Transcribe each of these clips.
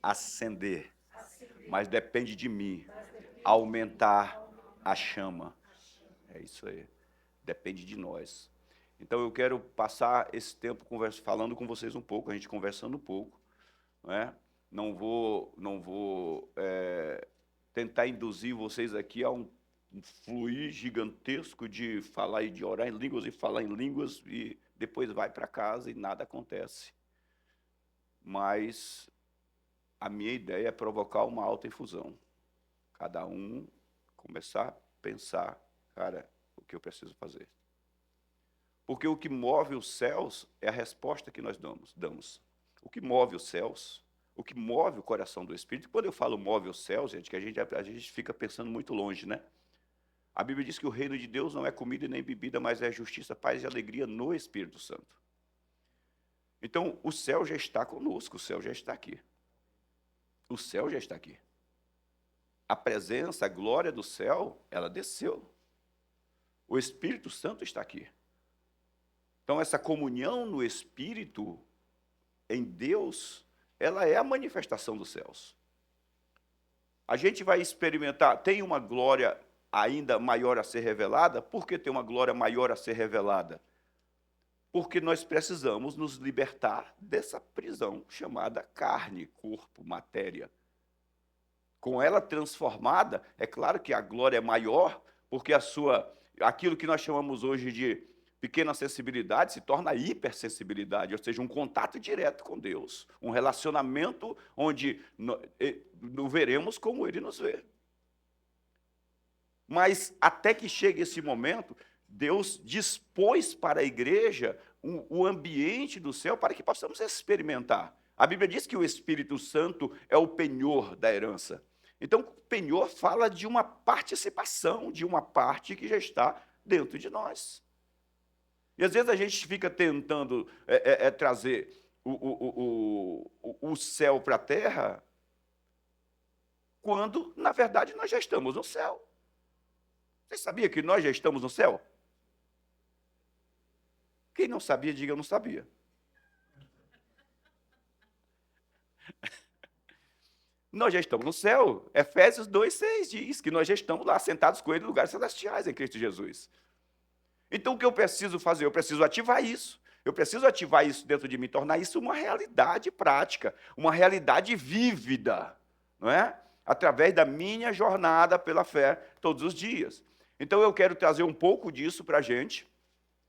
acender, mas depende de mim aumentar a chama. É isso aí. Depende de nós. Então eu quero passar esse tempo falando com vocês um pouco, a gente conversando um pouco, não é? Não vou tentar induzir vocês aqui a um fluir gigantesco de falar e de orar em línguas e falar em línguas e depois vai para casa e nada acontece. Mas a minha ideia é provocar uma autoinfusão. Cada um começar a pensar, cara, o que eu preciso fazer. Porque o que move os céus é a resposta que nós damos. O que move os céus, o que move o coração do Espírito. Quando eu falo move os céus, gente, que a gente fica pensando muito longe, né? A Bíblia diz que o reino de Deus não é comida nem bebida, mas é justiça, paz e alegria no Espírito Santo. Então, o céu já está conosco, o céu já está aqui. O céu já está aqui. A presença, a glória do céu, ela desceu. O Espírito Santo está aqui. Então, essa comunhão no Espírito, em Deus, ela é a manifestação dos céus. A gente vai experimentar, tem uma glória ainda maior a ser revelada. Por que tem uma glória maior a ser revelada? Porque nós precisamos nos libertar dessa prisão chamada carne, corpo, matéria. Com ela transformada, é claro que a glória é maior, porque aquilo que nós chamamos hoje de pequena sensibilidade se torna hipersensibilidade, ou seja, um contato direto com Deus, um relacionamento onde não veremos como Ele nos vê. Mas até que chegue esse momento, Deus dispôs para a igreja o ambiente do céu para que possamos experimentar. A Bíblia diz que o Espírito Santo é o penhor da herança. Então, o penhor fala de uma participação, de uma parte que já está dentro de nós. E às vezes a gente fica tentando trazer o céu para a terra, quando, na verdade, nós já estamos no céu. Você sabia que nós já estamos no céu? Quem não sabia, diga eu não sabia. Nós já estamos no céu. Efésios 2,6 diz que nós já estamos lá, sentados com Ele em lugares celestiais em Cristo Jesus. Então, o que eu preciso fazer? Eu preciso ativar isso. Eu preciso ativar isso dentro de mim, tornar isso uma realidade prática, uma realidade vívida, não é? Através da minha jornada pela fé todos os dias. Então, eu quero trazer um pouco disso para a gente,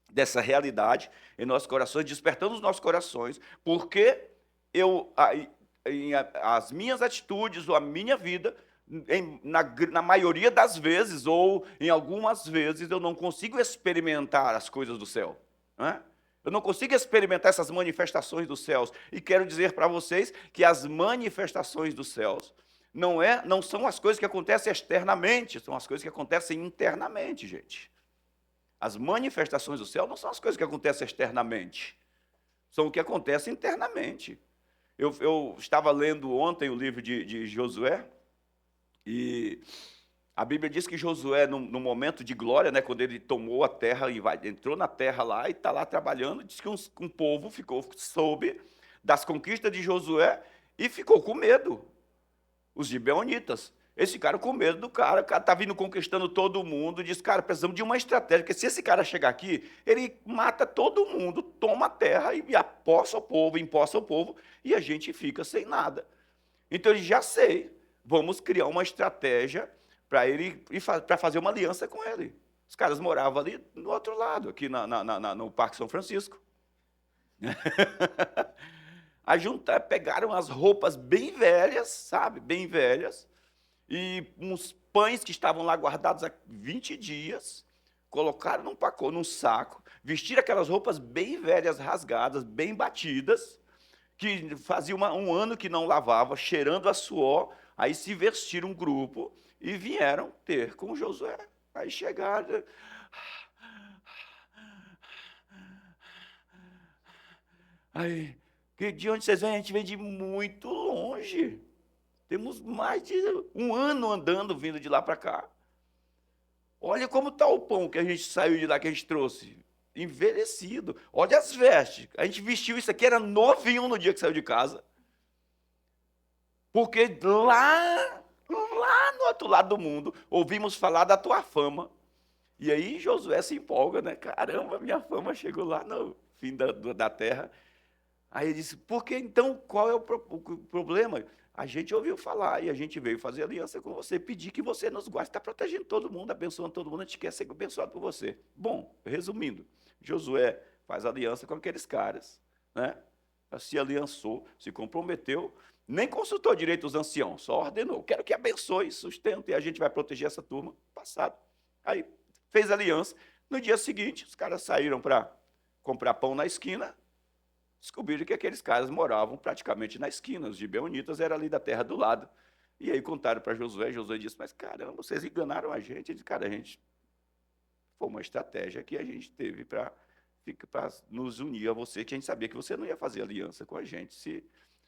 dessa realidade em nossos corações, despertando os nossos corações, porque as minhas atitudes ou a minha vida, na maioria das vezes, ou em algumas vezes, eu não consigo experimentar as coisas do céu. Não é? Eu não consigo experimentar essas manifestações dos céus. E quero dizer para vocês que as manifestações dos céus não são as coisas que acontecem externamente, são as coisas que acontecem internamente, gente. As manifestações do céu não são as coisas que acontecem externamente, são o que acontece internamente. Eu estava lendo ontem o livro de Josué, e a Bíblia diz que Josué, no momento de glória, né, quando ele tomou a terra e entrou na terra lá e está lá trabalhando, diz que um povo soube das conquistas de Josué e ficou com medo, os gibeonitas. Eles ficaram com medo do cara, o cara está vindo conquistando todo mundo, diz, cara, precisamos de uma estratégia, porque se esse cara chegar aqui, ele mata todo mundo, toma a terra e empossa o povo, e a gente fica sem nada. Então, ele já sei, vamos criar uma estratégia para fazer uma aliança com ele. Os caras moravam ali no outro lado, aqui no Parque São Francisco. Pegaram as roupas bem velhas, sabe, bem velhas, e uns pães que estavam lá guardados há 20 dias, colocaram num pacote, num saco, vestiram aquelas roupas bem velhas, rasgadas, bem batidas, que fazia um ano que não lavava, cheirando a suor, aí se vestiram um grupo e vieram ter com Josué. Aí chegaram... Aí, de onde vocês vêm? A gente vem de muito longe. Temos mais de um ano andando, vindo de lá para cá. Olha como está o pão que a gente saiu de lá, que a gente trouxe. Envelhecido. Olha as vestes. A gente vestiu isso aqui, era novinho no dia que saiu de casa. Porque lá no outro lado do mundo, ouvimos falar da tua fama. E aí Josué se empolga, né? Caramba, minha fama chegou lá no fim da terra. Aí ele disse, por que então, qual é o problema? A gente ouviu falar e a gente veio fazer aliança com você, pedir que você nos guarde, está protegendo todo mundo, abençoando todo mundo, a gente quer ser abençoado por você. Bom, resumindo, Josué faz aliança com aqueles caras, né? Se aliançou, se comprometeu, nem consultou direito os anciãos, só ordenou, quero que abençoe, sustente, e a gente vai proteger essa turma. Passado. Aí fez aliança, no dia seguinte, os caras saíram para comprar pão na esquina, descobriram que aqueles caras moravam praticamente na esquina, os gibeonitas eram ali da terra do lado. E aí contaram para Josué, Josué disse, mas caramba, vocês enganaram a gente. Ele disse, cara, a gente, foi uma estratégia que a gente teve para nos unir a você, que a gente sabia que você não ia fazer aliança com a gente se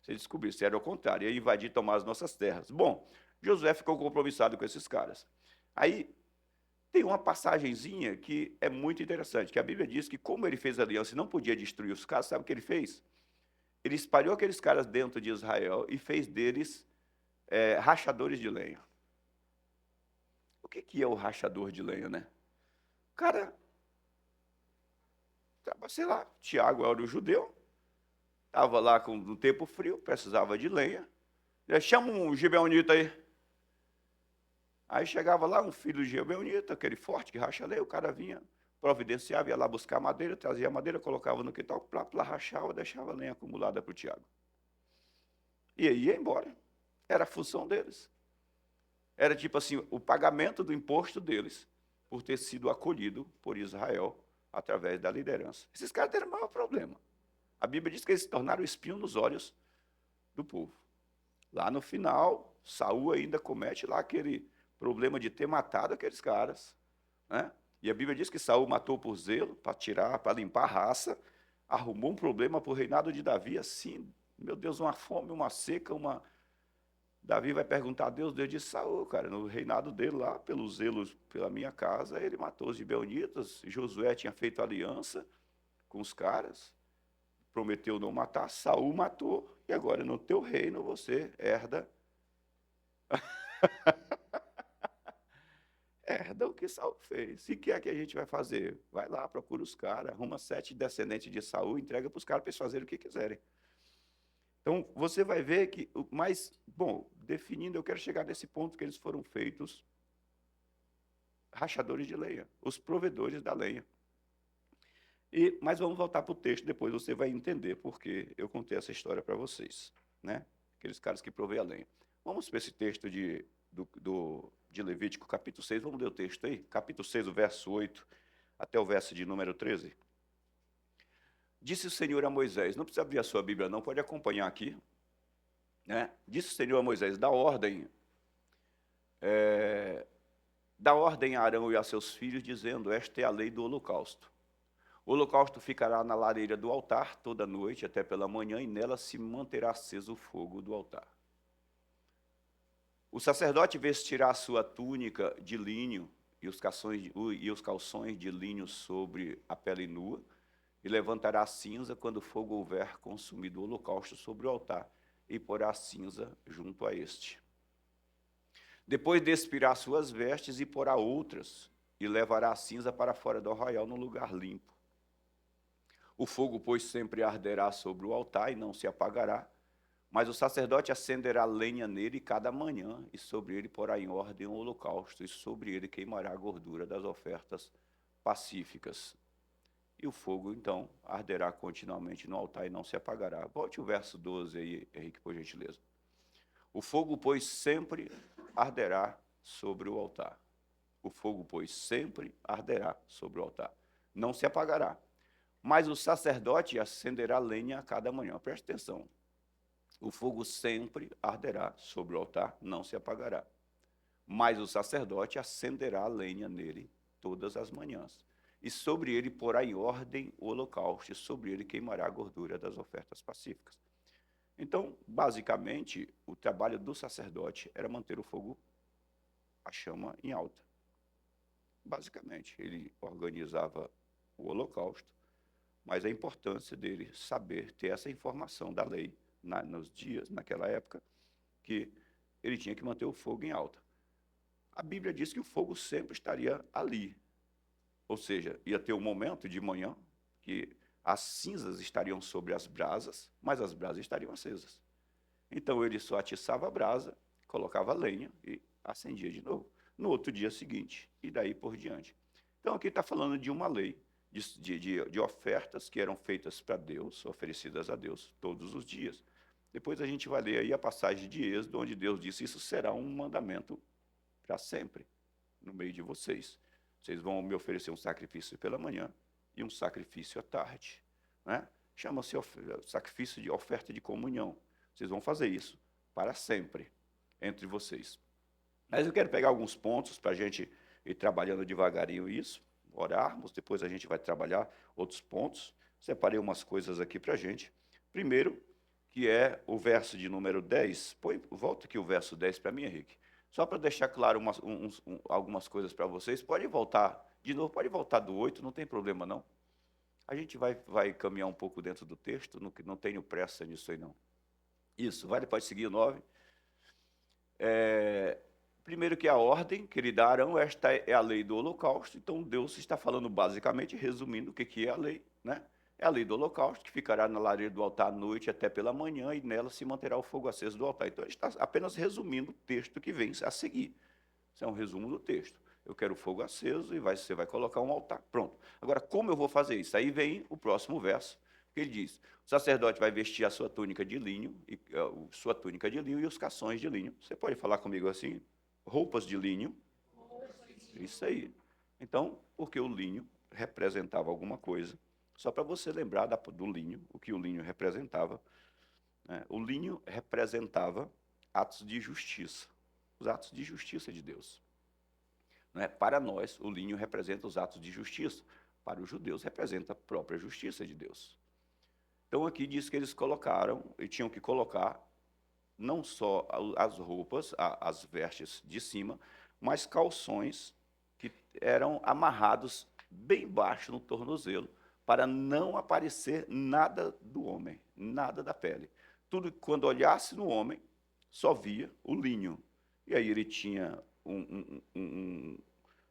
descobrisse, era o contrário, ia invadir, tomar as nossas terras. Bom, Josué ficou compromissado com esses caras. Aí tem uma passagenzinha que é muito interessante, que a Bíblia diz que como ele fez aliança e não podia destruir os caras, sabe o que ele fez? Ele espalhou aqueles caras dentro de Israel e fez deles rachadores de lenha. O que é o rachador de lenha, né? O cara, sei lá, Tiago era o judeu, estava lá com um tempo frio, precisava de lenha. Chama um gibeonita aí. Aí chegava lá um filho de gibeonita, aquele forte que racha lenha, o cara vinha, providenciava, ia lá buscar madeira, trazia madeira, colocava no quintal, plá, rachava, deixava a lenha acumulada para o Tiago. E aí ia embora. Era a função deles. Era tipo assim, o pagamento do imposto deles por ter sido acolhido por Israel através da liderança. Esses caras deram o maior problema. A Bíblia diz que eles se tornaram espinho nos olhos do povo. Lá no final, Saul ainda comete lá aquele problema de ter matado aqueles caras, né? E a Bíblia diz que Saul matou por zelo, para tirar, para limpar a raça, arrumou um problema para o reinado de Davi, assim, meu Deus, uma fome, uma seca, uma... Davi vai perguntar a Deus, Deus disse, Saul, cara, no reinado dele lá, pelos zelos pela minha casa, ele matou os gibeonitas, Josué tinha feito aliança com os caras, prometeu não matar, Saul matou, e agora no teu reino você herda o que Saul fez. Se quer que a gente vai fazer, vai lá, procura os caras, arruma 7 descendentes de Saul, entrega para os caras para eles fazerem o que quiserem. Então, você vai ver que, mas, bom, definindo, eu quero chegar nesse ponto que eles foram feitos rachadores de lenha, os provedores da lenha. Mas vamos voltar para o texto, depois você vai entender porque eu contei essa história para vocês, né? Aqueles caras que provê a lenha. Vamos para esse texto de Levítico, capítulo 6, vamos ler o texto aí? Capítulo 6, o verso 8 até o verso de número 13. Disse o Senhor a Moisés, não precisa abrir a sua Bíblia não, pode acompanhar aqui, né? Disse o Senhor a Moisés, dá ordem a Arão e a seus filhos, dizendo, esta é a lei do holocausto. O holocausto ficará na lareira do altar toda noite até pela manhã, e nela se manterá aceso o fogo do altar. O sacerdote vestirá a sua túnica de linho e os calções de linho sobre a pele nua, e levantará a cinza quando o fogo houver consumido o holocausto sobre o altar, e porá a cinza junto a este. Depois despirá suas vestes e porá outras, e levará a cinza para fora do arraial no lugar limpo. O fogo, pois, sempre arderá sobre o altar e não se apagará, mas o sacerdote acenderá lenha nele cada manhã, e sobre ele porá em ordem o holocausto, e sobre ele queimará a gordura das ofertas pacíficas. E o fogo, então, arderá continuamente no altar e não se apagará. Volte o verso 12 aí, Henrique, por gentileza. O fogo, pois, sempre arderá sobre o altar. O fogo, pois, sempre arderá sobre o altar. Não se apagará. Mas o sacerdote acenderá lenha a cada manhã. Preste atenção. O fogo sempre arderá sobre o altar, não se apagará. Mas o sacerdote acenderá a lenha nele todas as manhãs. E sobre ele porá em ordem o holocausto, e sobre ele queimará a gordura das ofertas pacíficas. Então, basicamente, o trabalho do sacerdote era manter o fogo, a chama em alta. Basicamente, ele organizava o holocausto, mas a importância dele saber ter essa informação da lei nos dias, naquela época, que ele tinha que manter o fogo em alta. A Bíblia diz que o fogo sempre estaria ali. Ou seja, ia ter um momento de manhã que as cinzas estariam sobre as brasas, mas as brasas estariam acesas. Então ele só atiçava a brasa, colocava lenha e acendia de novo. No outro dia seguinte, e daí por diante. Então aqui está falando de uma lei, de ofertas que eram feitas para Deus, oferecidas a Deus todos os dias. Depois a gente vai ler aí a passagem de Êxodo, onde Deus disse: isso será um mandamento para sempre no meio de vocês. Vocês vão me oferecer um sacrifício pela manhã e um sacrifício à tarde. Né? Chama-se sacrifício de oferta de comunhão. Vocês vão fazer isso para sempre entre vocês. Mas eu quero pegar alguns pontos para a gente ir trabalhando devagarinho isso, orarmos, depois a gente vai trabalhar outros pontos. Separei umas coisas aqui para a gente. Primeiro, que é o verso de número 10. Volta aqui o verso 10 para mim, Henrique. Só para deixar claro algumas coisas para vocês. Pode voltar, de novo, pode voltar do 8, não tem problema não. A gente vai caminhar um pouco dentro do texto, não tenho pressa nisso aí não. Isso, pode seguir o 9. Primeiro que a ordem que lhe dá Arão, esta é a lei do holocausto. Então Deus está falando basicamente, resumindo o que é a lei, né? É a lei do holocausto, que ficará na lareira do altar à noite até pela manhã, e nela se manterá o fogo aceso do altar. Então ele está apenas resumindo o texto que vem a seguir. Isso é um resumo do texto. Eu quero o fogo aceso e você vai colocar um altar. Pronto. Agora, como eu vou fazer isso? Aí vem o próximo verso, que ele diz: o sacerdote vai vestir a sua túnica de linho, e os calções de linho. Você pode falar comigo assim? Roupas de linho. Isso aí. Então, porque o linho representava alguma coisa, só para você lembrar do linho, o que o linho representava. Né? O linho representava atos de justiça, os atos de justiça de Deus. Né? Para nós, o linho representa os atos de justiça. Para os judeus, representa a própria justiça de Deus. Então, aqui diz que eles colocaram, e tinham que colocar, não só as roupas, as vestes de cima, mas calções que eram amarrados bem baixo no tornozelo, para não aparecer nada do homem, nada da pele. Tudo, quando olhasse no homem, só via o linho. E aí ele tinha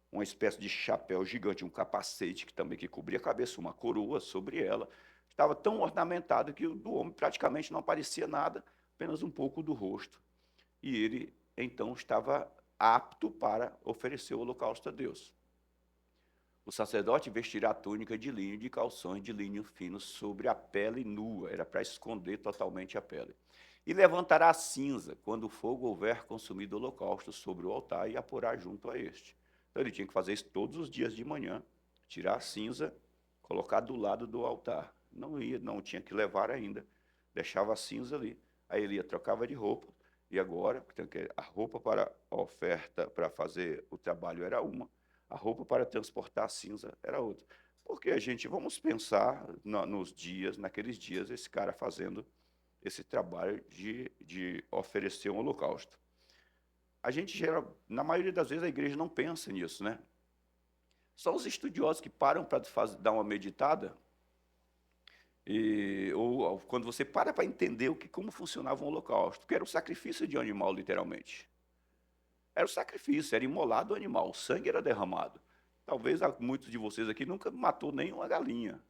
uma espécie de chapéu gigante, um capacete que cobria a cabeça, uma coroa sobre ela. Estava tão ornamentado que do homem praticamente não aparecia nada, apenas um pouco do rosto. E ele, então, estava apto para oferecer o holocausto a Deus. O sacerdote vestirá a túnica de linho e de calções de linho fino sobre a pele nua, era para esconder totalmente a pele. E levantará a cinza, quando o fogo houver consumido o holocausto sobre o altar, e a porá junto a este. Então ele tinha que fazer isso todos os dias de manhã, tirar a cinza, colocar do lado do altar. Não tinha que levar ainda, deixava a cinza ali. Aí ele trocava de roupa, e agora, a roupa para a oferta, para fazer o trabalho era uma, a roupa para transportar a cinza era outra. Porque vamos pensar naqueles dias, esse cara fazendo esse trabalho de oferecer um holocausto. Na maioria das vezes, a igreja não pensa nisso, né? Só os estudiosos que param para dar uma meditada, ou quando você para entender como funcionava um holocausto, que era o sacrifício de um animal, literalmente. Era o sacrifício, era imolado o animal, o sangue era derramado. Talvez muitos de vocês aqui nunca matou nenhuma galinha,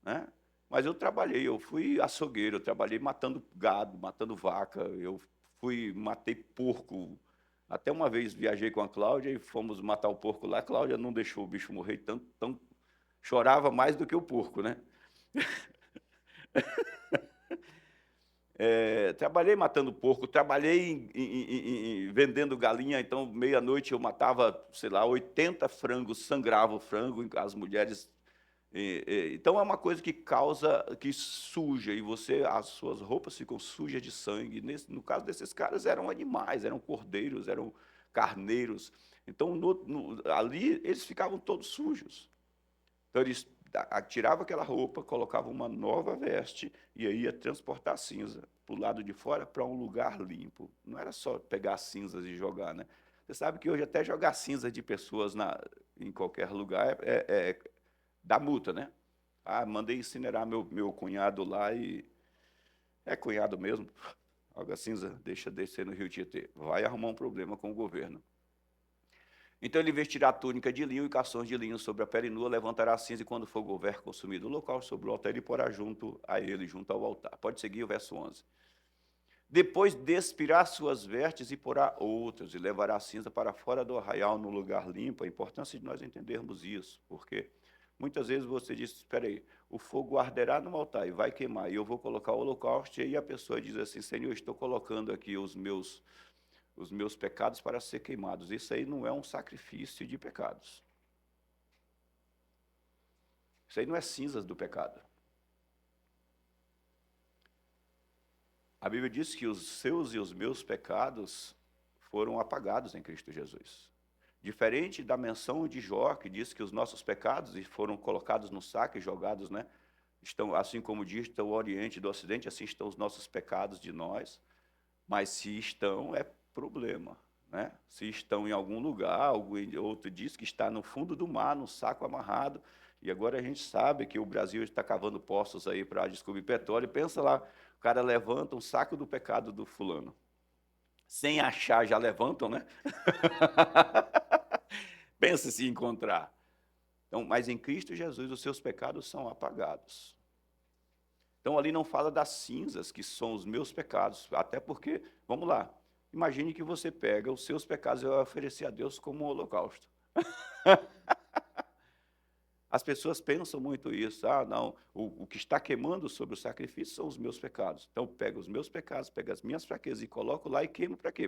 né? Mas eu fui açougueiro, eu trabalhei matando gado, matando vaca, matei porco. Até uma vez viajei com a Cláudia e fomos matar o porco lá, a Cláudia não deixou o bicho morrer, tão chorava mais do que o porco, né? Trabalhei matando porco, trabalhei vendendo galinha, então meia-noite eu matava, sei lá, 80 frangos, sangrava o frango, as mulheres. Então é uma coisa que suja, e as suas roupas ficam sujas de sangue. No caso desses caras, eram animais, eram cordeiros, eram carneiros. Então ali eles ficavam todos sujos. Então eles tiravam aquela roupa, colocavam uma nova veste e aí ia transportar a cinza para o lado de fora para um lugar limpo. Não era só pegar cinzas e jogar, né? Você sabe que hoje até jogar cinza de pessoas em qualquer lugar dá multa, né? Mandei incinerar meu cunhado lá e... É cunhado mesmo. Joga cinza, deixa descer no rio Tietê. Vai arrumar um problema com o governo. Então ele vestirá a túnica de linho e calções de linho sobre a pele nua, levantará a cinza, e quando for houver consumido o local sobre o altar, ele porá junto a ele, junto ao altar. Pode seguir o verso 11. Depois despirá suas vestes e porá outras, e levará a cinza para fora do arraial, no lugar limpo. A importância de nós entendermos isso, porque muitas vezes você diz, espera aí, o fogo arderá no altar e vai queimar, e eu vou colocar o holocausto, e aí a pessoa diz assim, Senhor, estou colocando aqui os meus pecados para ser queimados. Isso aí não é um sacrifício de pecados. Isso aí não é cinzas do pecado. A Bíblia diz que os seus e os meus pecados foram apagados em Cristo Jesus. Diferente da menção de Jó, que diz que os nossos pecados foram colocados no saco e jogados, né? Estão, assim como dista o Oriente do Ocidente, assim estão os nossos pecados de nós. Mas se estão, é problema, né? Se estão em algum lugar, outro diz que está no fundo do mar, no saco amarrado, e agora a gente sabe que o Brasil está cavando poços aí para descobrir petróleo. Pensa lá, o cara levanta um saco do pecado do fulano. Sem achar, já levantam, né? Pensa se encontrar. Então, mas em Cristo Jesus os seus pecados são apagados. Então ali não fala das cinzas, que são os meus pecados, até porque, vamos lá, imagine que você pega os seus pecados e vai oferecer a Deus como um holocausto. As pessoas pensam muito isso, não, o que está queimando sobre o sacrifício são os meus pecados. Então pega os meus pecados, pega as minhas fraquezas e coloco lá e queimo para quê?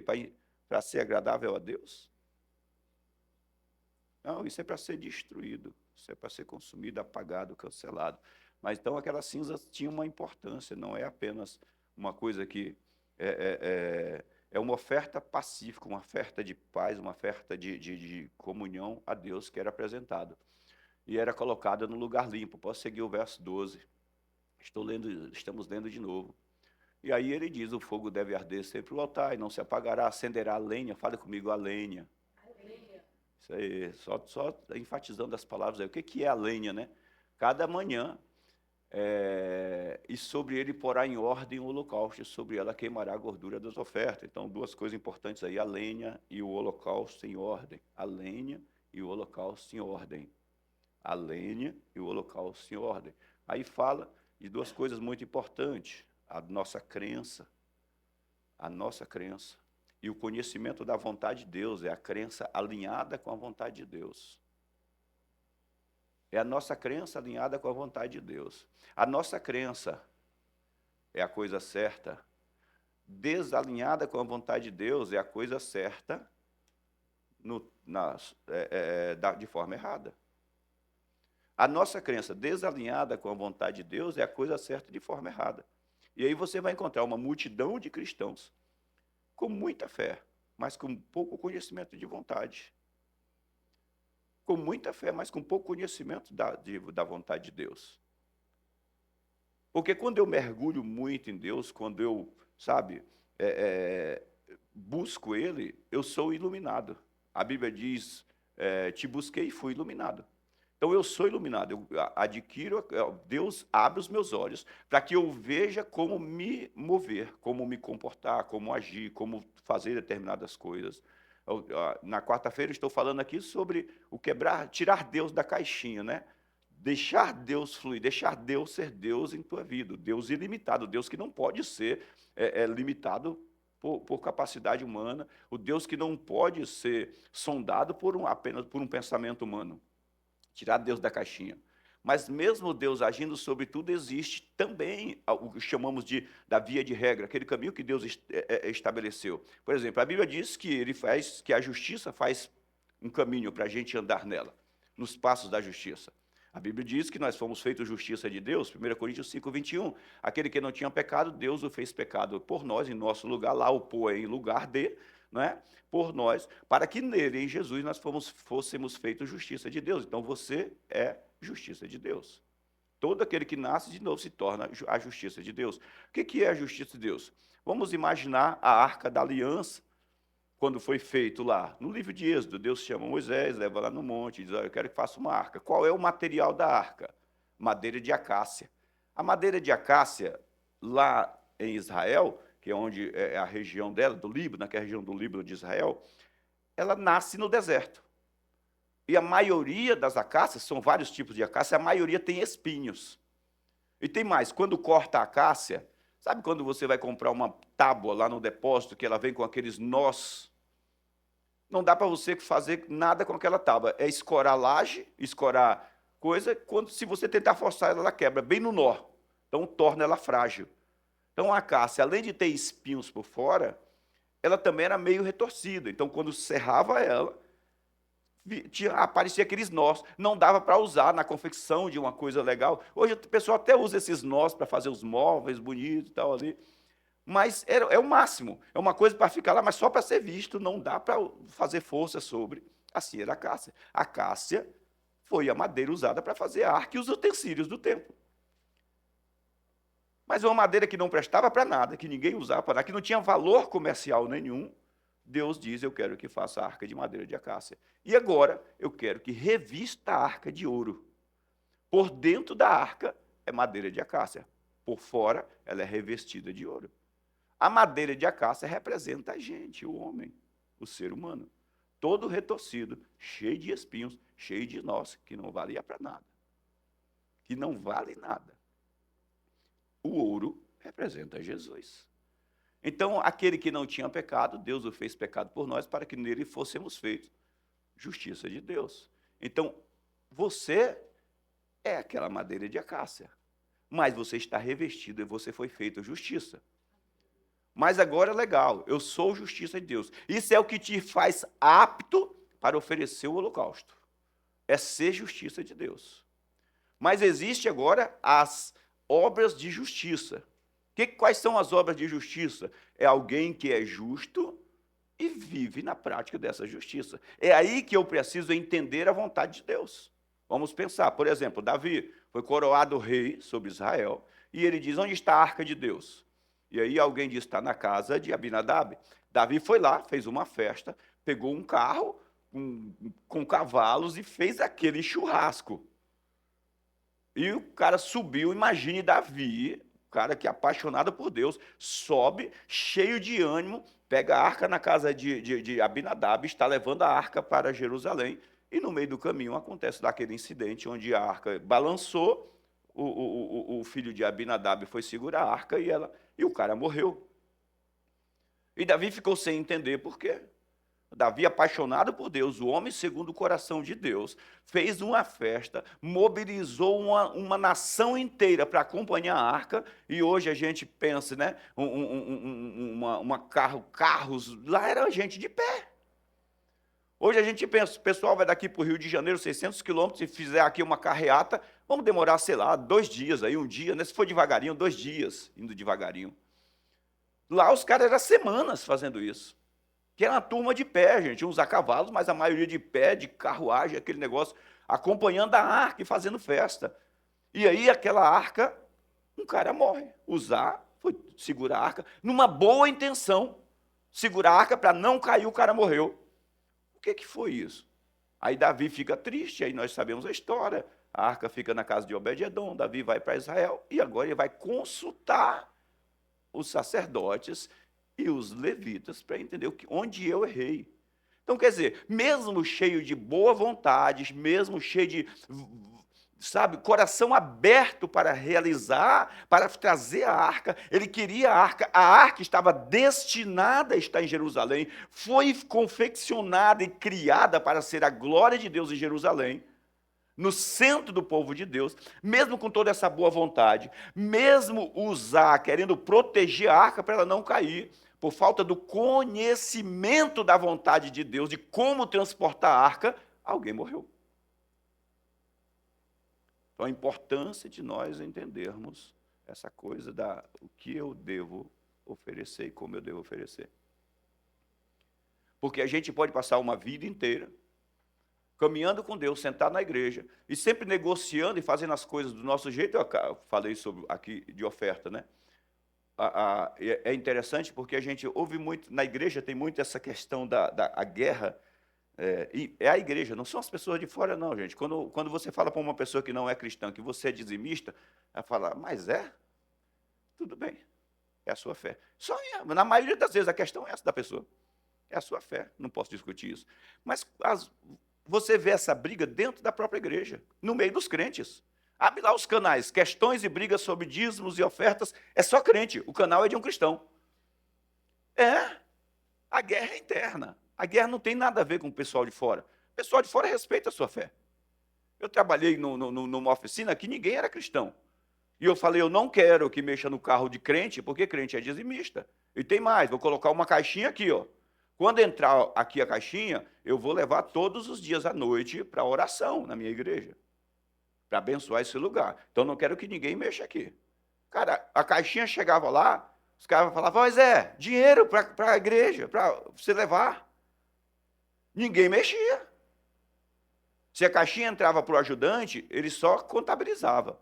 Para ser agradável a Deus? Não, isso é para ser destruído, isso é para ser consumido, apagado, cancelado. Mas então aquelas cinzas tinham uma importância, não é apenas uma coisa que é uma oferta pacífica, uma oferta de paz, uma oferta de comunhão a Deus que era apresentado. E era colocada no lugar limpo. Posso seguir o verso 12. Estamos lendo de novo. E aí ele diz, o fogo deve arder sempre o altar e não se apagará, acenderá a lenha. Fala comigo, a lenha. Isso aí, só enfatizando as palavras aí. O que é a lenha, né? Cada manhã, e sobre ele porá em ordem o holocausto, e sobre ela queimará a gordura das ofertas. Então, duas coisas importantes aí, a lenha e o holocausto em ordem. A lenha e o holocausto em ordem. A lenha e o holocausto em ordem. Aí fala de duas coisas muito importantes, a nossa crença e o conhecimento da vontade de Deus, é a crença alinhada com a vontade de Deus. É a nossa crença alinhada com a vontade de Deus. A nossa crença é a coisa certa, desalinhada com a vontade de Deus é a coisa certa de forma errada. A nossa crença desalinhada com a vontade de Deus é a coisa certa de forma errada. E aí você vai encontrar uma multidão de cristãos com muita fé, mas com pouco conhecimento de vontade. Com muita fé, mas com pouco conhecimento da vontade de Deus. Porque quando eu mergulho muito em Deus, quando eu, busco Ele, eu sou iluminado. A Bíblia diz, te busquei e fui iluminado. Então eu sou iluminado, eu adquiro, Deus abre os meus olhos para que eu veja como me mover, como me comportar, como agir, como fazer determinadas coisas. Na quarta-feira estou falando aqui sobre tirar Deus da caixinha, né? Deixar Deus fluir, deixar Deus ser Deus em tua vida, Deus ilimitado, Deus que não pode ser limitado por capacidade humana, o Deus que não pode ser sondado apenas por um pensamento humano. Tirar Deus da caixinha. Mas mesmo Deus agindo sobre tudo, existe também o que chamamos da via de regra, aquele caminho que Deus estabeleceu. Por exemplo, a Bíblia diz que a justiça faz um caminho para a gente andar nela, nos passos da justiça. A Bíblia diz que nós fomos feitos justiça de Deus, 1 Coríntios 5, 21. Aquele que não tinha pecado, Deus o fez pecado por nós, em nosso lugar, lá o pôr em lugar de, não é? Por nós, para que nele, em Jesus, nós fôssemos feitos justiça de Deus. Então você é justiça de Deus. Todo aquele que nasce de novo se torna a justiça de Deus. O que é a justiça de Deus? Vamos imaginar a Arca da Aliança, quando foi feito lá, no livro de Êxodo, Deus chama Moisés, leva lá no monte e diz, eu quero que faça uma arca. Qual é o material da arca? Madeira de acácia. A madeira de acácia, lá em Israel, que é onde é a região dela, do Líbano, que é a região do Líbano de Israel, ela nasce no deserto. E a maioria das acácias, são vários tipos de acácia, a maioria tem espinhos. E tem mais, quando corta a acácia, sabe quando você vai comprar uma tábua lá no depósito, que ela vem com aqueles nós? Não dá para você fazer nada com aquela tábua. É escorar laje, escorar coisa, se você tentar forçar ela quebra, bem no nó. Então torna ela frágil. Então a acácia, além de ter espinhos por fora, ela também era meio retorcida. Então quando serrava ela, aparecia aqueles nós. Não dava para usar na confecção de uma coisa legal. Hoje o pessoal até usa esses nós para fazer os móveis bonitos e tal ali. Mas é o máximo. É uma coisa para ficar lá, mas só para ser visto. Não dá para fazer força sobre. Assim era a acácia. A acácia foi a madeira usada para fazer a arca e os utensílios do templo. Mas uma madeira que não prestava para nada, que ninguém usava para nada, que não tinha valor comercial nenhum, Deus diz, eu quero que faça a arca de madeira de acácia. E agora, eu quero que revista a arca de ouro. Por dentro da arca é madeira de acácia. Por fora, ela é revestida de ouro. A madeira de acácia representa a gente, o homem, o ser humano. Todo retorcido, cheio de espinhos, cheio de nós, que não valia para nada. Que não vale nada. O ouro representa Jesus. Então, aquele que não tinha pecado, Deus o fez pecado por nós, para que nele fôssemos feitos justiça de Deus. Então, você é aquela madeira de acácia, mas você está revestido e você foi feito justiça. Mas agora é legal, eu sou justiça de Deus. Isso é o que te faz apto para oferecer o holocausto. É ser justiça de Deus. Mas existe agora as obras de justiça. Quais são as obras de justiça? É alguém que é justo e vive na prática dessa justiça. É aí que eu preciso entender a vontade de Deus. Vamos pensar, por exemplo, Davi foi coroado rei sobre Israel, e ele diz, onde está a arca de Deus? E aí alguém diz, está na casa de Abinadab. Davi foi lá, fez uma festa, pegou um carro com cavalos e fez aquele churrasco. E o cara subiu, imagine Davi, o cara que é apaixonado por Deus, sobe, cheio de ânimo, pega a arca na casa de Abinadab, está levando a arca para Jerusalém, e no meio do caminho acontece daquele incidente onde a arca balançou, o filho de Abinadab foi segurar a arca e o cara morreu. E Davi ficou sem entender por quê. Davi, apaixonado por Deus, o homem segundo o coração de Deus, fez uma festa, mobilizou uma nação inteira para acompanhar a arca, e hoje a gente pensa, né, carros, lá era gente de pé. Hoje a gente pensa, o pessoal vai daqui para o Rio de Janeiro, 600 quilômetros, se fizer aqui uma carreata, vamos demorar, sei lá, 2 dias, aí um dia, né, se for devagarinho, 2 dias, indo devagarinho. Lá os caras eram semanas fazendo isso. Que era uma turma de pé, gente, uns a cavalos, mas a maioria de pé, de carruagem, aquele negócio, acompanhando a arca e fazendo festa. E aí aquela arca, um cara morre. Uzá foi segurar a arca, numa boa intenção, segurar a arca para não cair, o cara morreu. O que foi isso? Aí Davi fica triste, aí nós sabemos a história. A arca fica na casa de Obed-edom, Davi vai para Israel, e agora ele vai consultar os sacerdotes e os levitas para entender onde eu errei. Então, quer dizer, mesmo cheio de boa vontade, mesmo cheio de, sabe, coração aberto para realizar, para trazer a arca, ele queria a arca estava destinada a estar em Jerusalém, foi confeccionada e criada para ser a glória de Deus em Jerusalém, no centro do povo de Deus, mesmo com toda essa boa vontade, mesmo Uzá querendo proteger a arca para ela não cair, por falta do conhecimento da vontade de Deus, de como transportar a arca, alguém morreu. Então, a importância de nós entendermos essa coisa o que eu devo oferecer e como eu devo oferecer. Porque a gente pode passar uma vida inteira caminhando com Deus, sentado na igreja, e sempre negociando e fazendo as coisas do nosso jeito. Eu falei sobre aqui de oferta, né? É interessante porque a gente ouve muito, na igreja tem muito essa questão da guerra, e é a igreja, não são as pessoas de fora não, gente. Quando você fala para uma pessoa que não é cristã, que você é dizimista, ela fala, mas é? Tudo bem. É a sua fé. Só na maioria das vezes a questão é essa da pessoa. É a sua fé. Não posso discutir isso. Mas você vê essa briga dentro da própria igreja, no meio dos crentes. Abre lá os canais, questões e brigas sobre dízimos e ofertas, é só crente. O canal é de um cristão. A guerra é interna. A guerra não tem nada a ver com o pessoal de fora. O pessoal de fora respeita a sua fé. Eu trabalhei numa oficina que ninguém era cristão. E eu falei, eu não quero que mexa no carro de crente, porque crente é dizimista. E tem mais, vou colocar uma caixinha aqui, ó. Quando entrar aqui a caixinha, eu vou levar todos os dias à noite para oração na minha igreja, para abençoar esse lugar. Então, não quero que ninguém mexa aqui. Cara, a caixinha chegava lá, os caras falavam, mas dinheiro para a igreja, para você levar. Ninguém mexia. Se a caixinha entrava para o ajudante, ele só contabilizava.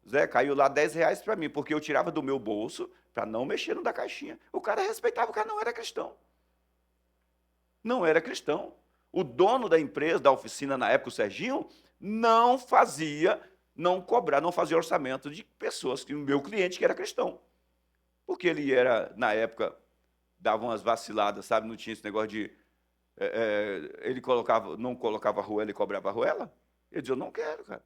Zé, caiu lá R$10 para mim, porque eu tirava do meu bolso para não mexer no da caixinha. O cara respeitava, o cara não era cristão. Não era cristão. O dono da empresa, da oficina na época, o Serginho, não fazia orçamento de pessoas, o meu cliente que era cristão. Porque ele era, na época, dava umas vaciladas, sabe? Não tinha esse negócio de... ele não colocava arruela e cobrava arruela. Ele dizia, eu não quero, cara.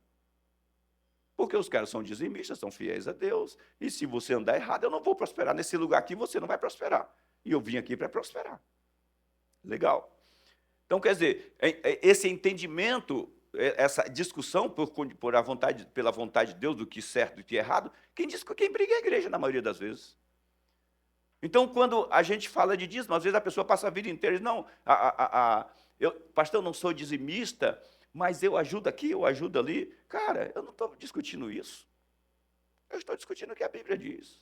Porque os caras são dizimistas, são fiéis a Deus. E se você andar errado, eu não vou prosperar. Nesse lugar aqui, você não vai prosperar. E eu vim aqui para prosperar. Legal. Então, quer dizer, esse entendimento, essa discussão pela vontade de Deus do que é certo e do que é errado, quem briga é a igreja, na maioria das vezes. Então, quando a gente fala de dízimo, às vezes a pessoa passa a vida inteira e diz, não, pastor, eu não sou dizimista, mas eu ajudo aqui, eu ajudo ali. Cara, eu não estou discutindo isso. Eu estou discutindo o que a Bíblia diz.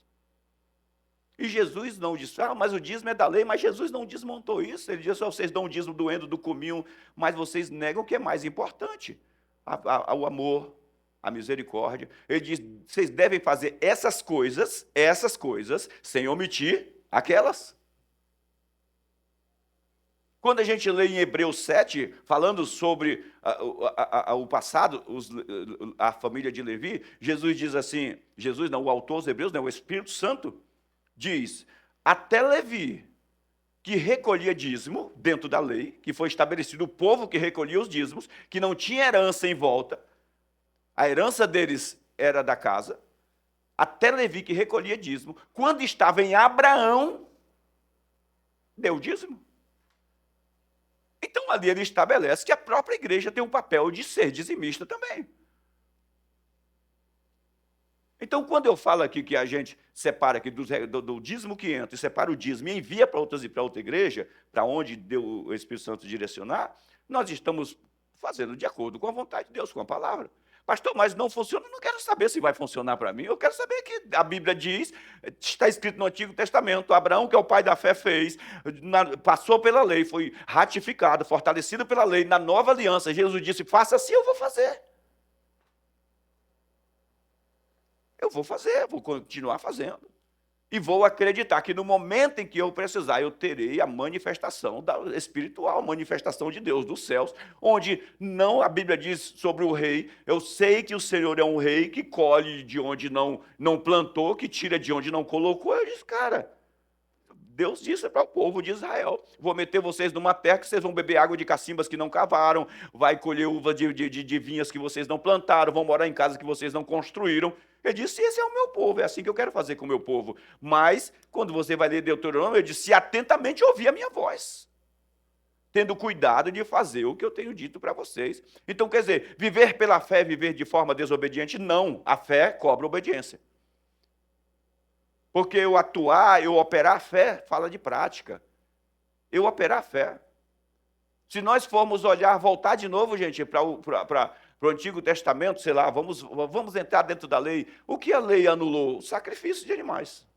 E Jesus não disse, mas o dízimo é da lei, mas Jesus não desmontou isso. Ele disse, vocês dão o dízimo do endo, do cominho, mas vocês negam o que é mais importante, o amor, a misericórdia. Ele diz, vocês devem fazer essas coisas, sem omitir aquelas. Quando a gente lê em Hebreus 7, falando sobre o passado, a família de Levi, Jesus diz assim, o autor dos Hebreus, o Espírito Santo, diz, até Levi, que recolhia dízimo dentro da lei, que foi estabelecido o povo que recolhia os dízimos, que não tinha herança em volta, a herança deles era da casa, até Levi que recolhia dízimo, quando estava em Abraão, deu dízimo. Então, ali ele estabelece que a própria igreja tem um papel de ser dizimista também. Então, quando eu falo aqui que a gente separa aqui do dízimo que entra, e separa o dízimo e envia para outra igreja, para onde deu o Espírito Santo direcionar, nós estamos fazendo de acordo com a vontade de Deus, com a palavra. Pastor, mas não funciona, eu não quero saber se vai funcionar para mim, eu quero saber que a Bíblia diz, está escrito no Antigo Testamento, Abraão, que é o pai da fé, fez, passou pela lei, foi ratificado, fortalecido pela lei, na nova aliança, Jesus disse, faça assim, eu vou fazer. Eu vou fazer, vou continuar fazendo. E vou acreditar que no momento em que eu precisar, eu terei a manifestação espiritual, a manifestação de Deus dos céus, onde não a Bíblia diz sobre o rei, eu sei que o Senhor é um rei que colhe de onde não plantou, que tira de onde não colocou. Eu disse, cara, Deus disse para o povo de Israel, vou meter vocês numa terra que vocês vão beber água de cacimbas que não cavaram, vai colher uva de vinhas que vocês não plantaram, vão morar em casas que vocês não construíram. Ele disse, esse é o meu povo, é assim que eu quero fazer com o meu povo. Mas, quando você vai ler Deuteronômio, ele disse, atentamente ouvir a minha voz, tendo cuidado de fazer o que eu tenho dito para vocês. Então, quer dizer, viver pela fé, viver de forma desobediente, não. A fé cobra obediência. Porque eu operar a fé, fala de prática. Eu operar a fé. Se nós formos voltar de novo, gente, para o Antigo Testamento, sei lá, vamos entrar dentro da lei. O que a lei anulou? O sacrifício de animais.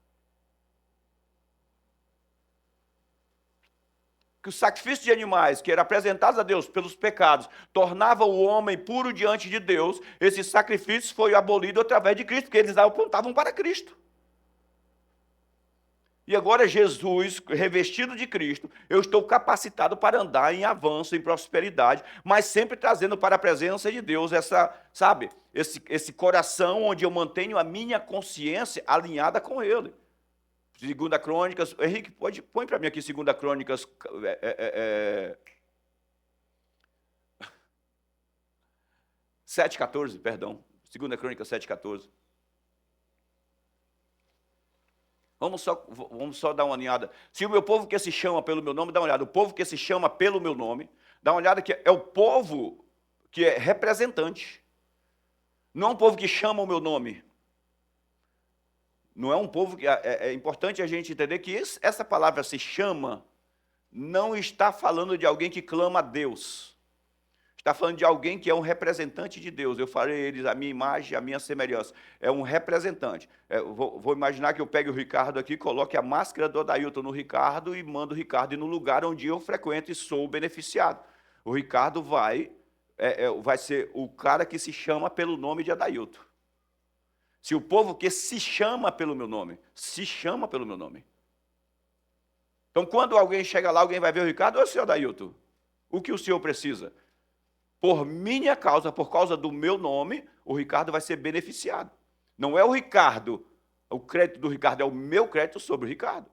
Que o sacrifício de animais, que era apresentado a Deus pelos pecados, tornava o homem puro diante de Deus. Esse sacrifício foi abolido através de Cristo, porque eles apontavam para Cristo. E agora Jesus, revestido de Cristo, eu estou capacitado para andar em avanço, em prosperidade, mas sempre trazendo para a presença de Deus esse coração onde eu mantenho a minha consciência alinhada com Ele. Segunda Crônicas, Henrique, põe para mim aqui Segunda Crônicas, 7:14, perdão. Segunda Crônicas 7:14. Vamos só dar uma olhada. Se o meu povo que se chama pelo meu nome, dá uma olhada. O povo que se chama pelo meu nome, dá uma olhada que é o povo que é representante. Não é um povo que chama o meu nome. Não é um povo que... É importante a gente entender que essa palavra se chama não está falando de alguém que clama a Deus. Está falando de alguém que é um representante de Deus. Eu farei eles a minha imagem, a minha semelhança. É um representante. Vou imaginar que eu pegue o Ricardo aqui, coloque a máscara do Adailton no Ricardo e mando o Ricardo ir no lugar onde eu frequento e sou beneficiado. O Ricardo vai ser o cara que se chama pelo nome de Adailton. Se o povo que se chama pelo meu nome, se chama pelo meu nome. Então, quando alguém chega lá, alguém vai ver o Ricardo, ô senhor Adailton, o que o senhor precisa? Por minha causa, por causa do meu nome, o Ricardo vai ser beneficiado. Não é o Ricardo, o crédito do Ricardo é o meu crédito sobre o Ricardo.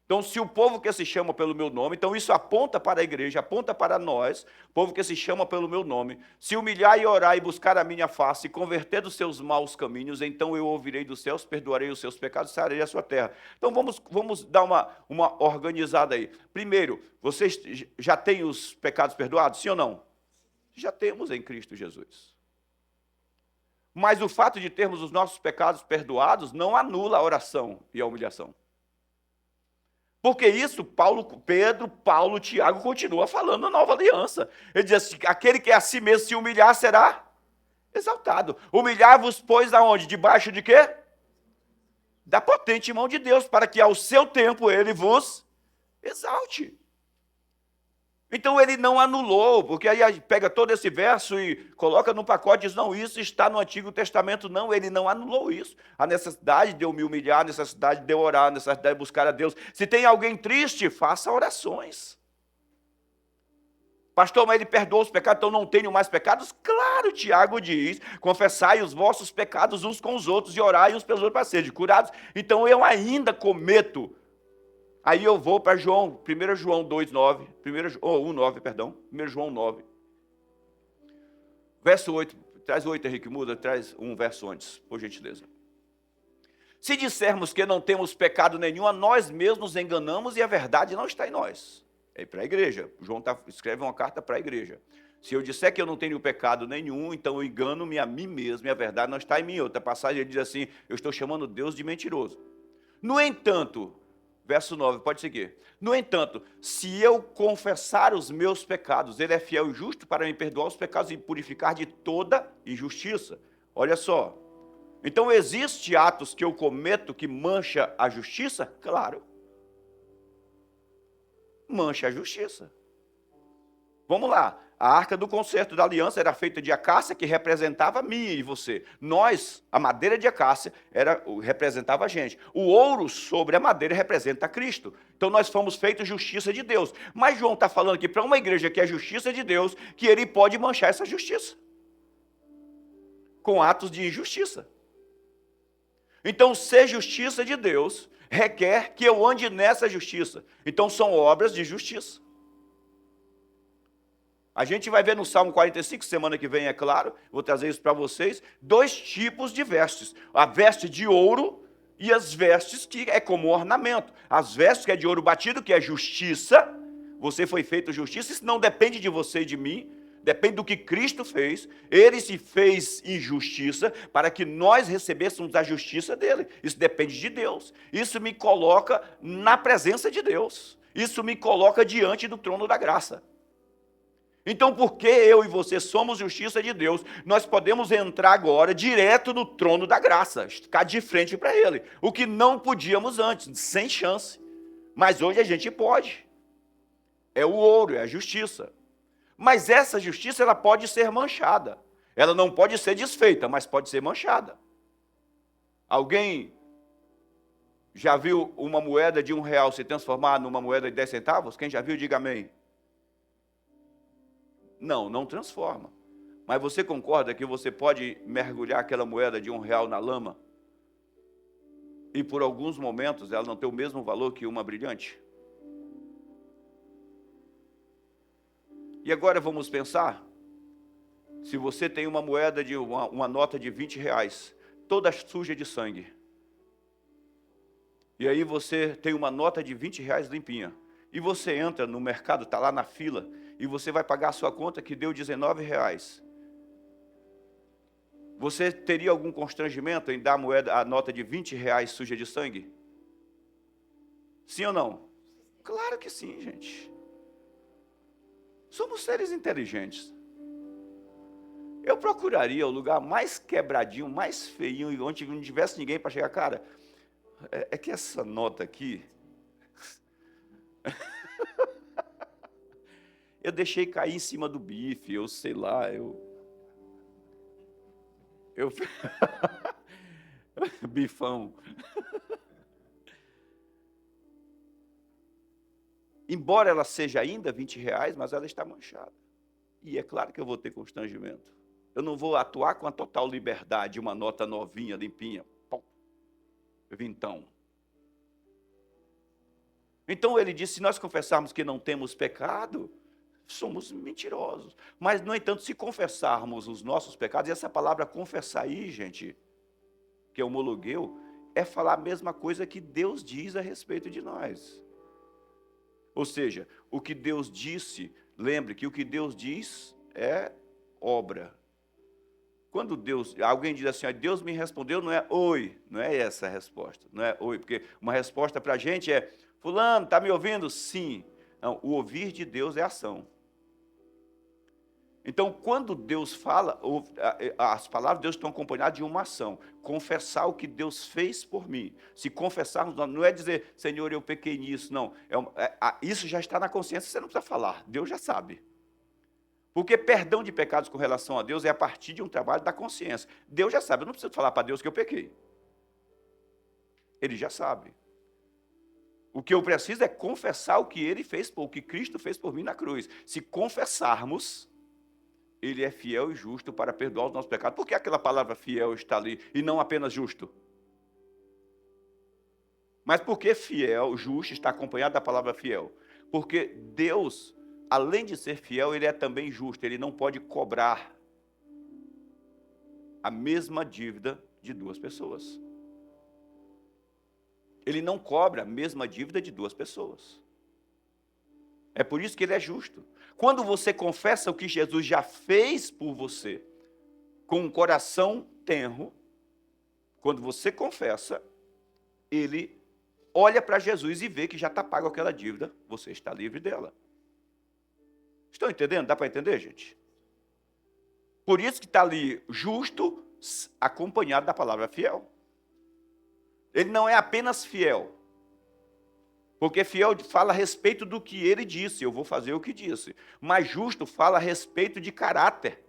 Então, se o povo que se chama pelo meu nome, então isso aponta para a igreja, aponta para nós, o povo que se chama pelo meu nome, se humilhar e orar e buscar a minha face, e converter dos seus maus caminhos, então eu ouvirei dos céus, perdoarei os seus pecados, sararei a sua terra. Então, vamos dar uma organizada aí. Primeiro, vocês já têm os pecados perdoados, sim ou não? Já temos em Cristo Jesus. Mas o fato de termos os nossos pecados perdoados não anula a oração e a humilhação. Porque isso, Pedro, Paulo, Tiago continua falando na nova aliança. Ele diz assim, aquele que a si mesmo se humilhar será exaltado. Humilhar-vos, pois, aonde? Debaixo de quê? Da potente mão de Deus, para que ao seu tempo ele vos exalte. Então ele não anulou, porque aí pega todo esse verso e coloca no pacote e diz, não, isso está no Antigo Testamento. Não, ele não anulou isso. A necessidade de eu me humilhar, a necessidade de eu orar, a necessidade de buscar a Deus. Se tem alguém triste, faça orações. Pastor, mas ele perdoou os pecados, então não tenho mais pecados? Claro, Tiago diz, confessai os vossos pecados uns com os outros e orai uns pelos outros para serem curados. Então eu ainda cometo. Aí eu vou para 1 João 2,9, 1,9, perdão, 1 João 9. Verso 8, traz 8, Henrique, muda, traz um verso antes, por gentileza. Se dissermos que não temos pecado nenhum, a nós mesmos enganamos e a verdade não está em nós. É para a igreja, João escreve uma carta para a igreja. Se eu disser que eu não tenho pecado nenhum, então eu engano-me a mim mesmo e a verdade não está em mim. Outra passagem ele diz assim, eu estou chamando Deus de mentiroso. No entanto... Verso 9, pode seguir. No entanto, se eu confessar os meus pecados, ele é fiel e justo para me perdoar os pecados e purificar de toda injustiça. Olha só. Então, existem atos que eu cometo que mancha a justiça? Claro. Mancha a justiça. Vamos lá. A arca do concerto da aliança era feita de acácia, que representava mim e você. Nós, a madeira de acácia, representava a gente. O ouro sobre a madeira representa Cristo. Então nós fomos feitos justiça de Deus. Mas João está falando aqui para uma igreja que é justiça de Deus, que ele pode manchar essa justiça com atos de injustiça. Então, ser justiça de Deus requer que eu ande nessa justiça. Então, são obras de justiça. A gente vai ver no Salmo 45, semana que vem, é claro, vou trazer isso para vocês, 2 tipos de vestes. A veste de ouro e as vestes que é como ornamento. As vestes que é de ouro batido, que é justiça, você foi feito justiça, isso não depende de você e de mim, depende do que Cristo fez. Ele se fez em justiça para que nós recebêssemos a justiça dele. Isso depende de Deus. Isso me coloca na presença de Deus. Isso me coloca diante do trono da graça. Então, porque eu e você somos justiça de Deus, nós podemos entrar agora direto no trono da graça, ficar de frente para ele, o que não podíamos antes, sem chance. Mas hoje a gente pode. É o ouro, é a justiça. Mas essa justiça, ela pode ser manchada. Ela não pode ser desfeita, mas pode ser manchada. Alguém já viu uma moeda de R$1 se transformar numa moeda de 10 centavos? Quem já viu, diga amém. Não transforma. Mas você concorda que você pode mergulhar aquela moeda de R$1 na lama e por alguns momentos ela não tem o mesmo valor que uma brilhante? E agora vamos pensar, se você tem uma moeda de uma nota de 20 reais, toda suja de sangue, e aí você tem uma nota de 20 reais limpinha, e você entra no mercado, está lá na fila, e você vai pagar a sua conta que deu 19 reais. Você teria algum constrangimento em dar a nota de 20 reais suja de sangue? Sim ou não? Claro que sim, gente. Somos seres inteligentes. Eu procuraria o lugar mais quebradinho, mais feinho, onde não tivesse ninguém para chegar. Cara, é que essa nota aqui, eu deixei cair em cima do bife, eu sei lá, eu bifão. Embora ela seja ainda 20 reais, mas ela está manchada. E é claro que eu vou ter constrangimento. Eu não vou atuar com a total liberdade, uma nota novinha, limpinha. Pum, vintão. Então ele disse, se nós confessarmos que não temos pecado, somos mentirosos. Mas, no entanto, se confessarmos os nossos pecados, e essa palavra confessar aí, gente, que é homologueu, é falar a mesma coisa que Deus diz a respeito de nós. Ou seja, o que Deus disse, lembre que o que Deus diz é obra. Quando alguém diz assim, Deus me respondeu, não é oi, não é essa a resposta, não é oi, porque uma resposta para a gente é, fulano, está me ouvindo? Sim. Não, o ouvir de Deus é ação. Então, quando Deus fala, as palavras de Deus estão acompanhadas de uma ação. Confessar o que Deus fez por mim. Se confessarmos, não é dizer, Senhor, eu pequei nisso, não. Isso já está na consciência, você não precisa falar, Deus já sabe. Porque perdão de pecados com relação a Deus é a partir de um trabalho da consciência. Deus já sabe, eu não preciso falar para Deus que eu pequei. Ele já sabe. O que eu preciso é confessar o que Ele fez, o que Cristo fez por mim na cruz. Se confessarmos, Ele é fiel e justo para perdoar os nossos pecados. Por que aquela palavra fiel está ali e não apenas justo? Mas por que fiel, justo, está acompanhado da palavra fiel? Porque Deus, além de ser fiel, Ele é também justo. Ele não pode cobrar a mesma dívida de duas pessoas. Ele não cobra a mesma dívida de duas pessoas. É por isso que Ele é justo. Quando você confessa o que Jesus já fez por você, com um coração tenro, quando você confessa, Ele olha para Jesus e vê que já está pago aquela dívida, você está livre dela. Estão entendendo? Dá para entender, gente? Por isso que está ali justo, acompanhado da palavra fiel. Ele não é apenas fiel, porque fiel fala a respeito do que ele disse, eu vou fazer o que disse. Mas justo fala a respeito de caráter.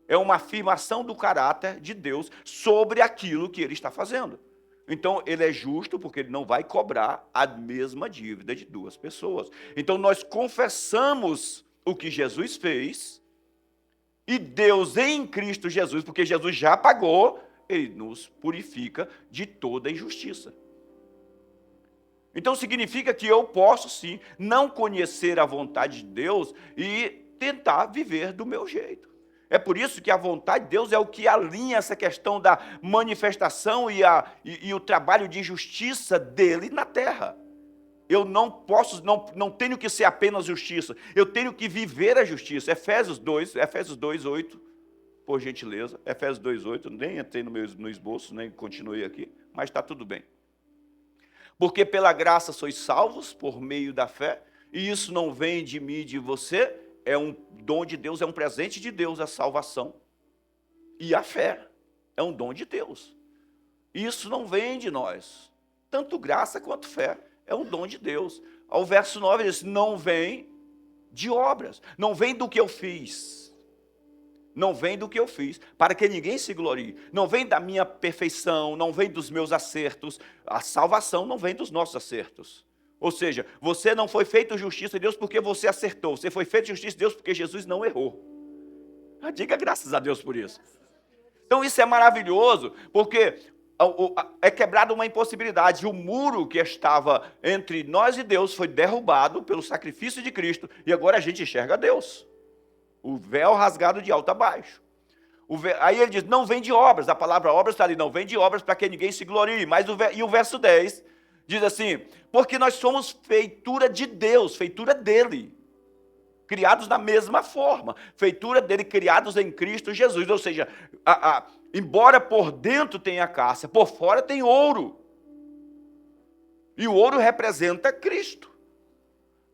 É uma afirmação do caráter de Deus sobre aquilo que ele está fazendo. Então, ele é justo porque ele não vai cobrar a mesma dívida de duas pessoas. Então, nós confessamos o que Jesus fez, e Deus em Cristo Jesus, porque Jesus já pagou, Ele nos purifica de toda injustiça. Então significa que eu posso sim não conhecer a vontade de Deus e tentar viver do meu jeito. É por isso que a vontade de Deus é o que alinha essa questão da manifestação e o trabalho de justiça dele na terra. Eu não posso, não tenho que ser apenas justiça, eu tenho que viver a justiça. Efésios 2:8, por gentileza. Efésios 2:8, nem entrei no esboço, nem continuei aqui, mas está tudo bem. Porque pela graça sois salvos por meio da fé, e isso não vem de mim, de você, é um dom de Deus, é um presente de Deus, a salvação. E a fé é um dom de Deus. Isso não vem de nós. Tanto graça quanto fé é um dom de Deus. Ao verso 9 ele diz, não vem de obras, não vem do que eu fiz. Não vem do que eu fiz, para que ninguém se glorie. Não vem da minha perfeição, não vem dos meus acertos. A salvação não vem dos nossos acertos. Ou seja, você não foi feito justiça de Deus porque você acertou. Você foi feito justiça de Deus porque Jesus não errou. Diga graças a Deus por isso. Então isso é maravilhoso, porque é quebrada uma impossibilidade. O muro que estava entre nós e Deus foi derrubado pelo sacrifício de Cristo e agora a gente enxerga Deus. O véu rasgado de alto a baixo. Aí ele diz, não vem de obras. A palavra obras está ali, não vem de obras para que ninguém se glorie. E o verso 10 diz assim, porque nós somos feitura de Deus, feitura dele. Criados da mesma forma, feitura dele, criados em Cristo Jesus. Ou seja, embora por dentro tenha cássia, por fora tem ouro. E o ouro representa Cristo,